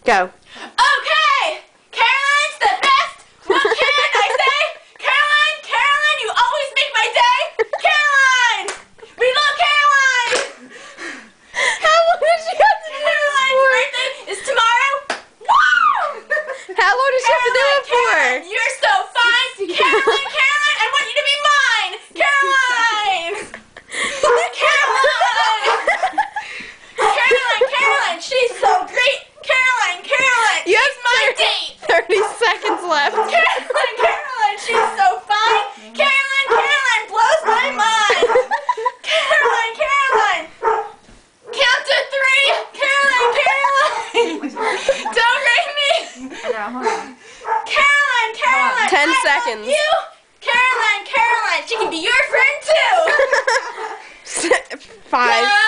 Go. Okay! Caroline's the best! What can I say? Caroline, Caroline, you always make my day! Caroline! We love Caroline! How long does she have to do Caroline's it birthday is tomorrow! Woo! for? How long does she have to do it for? Caroline, you're so fine! Caroline, Caroline, I want you to be mine! Caroline! Caroline! Caroline, Caroline, she's so great! Caroline, Caroline, You she's my have date! 30 seconds left. Caroline, Caroline, she's so fine! Caroline, Caroline blows my mind! Caroline, Caroline! Count to 3! Caroline, Caroline! Don't rate me! Caroline, Caroline! 10 I seconds. love you! Caroline, Caroline, she can be your friend too! 5.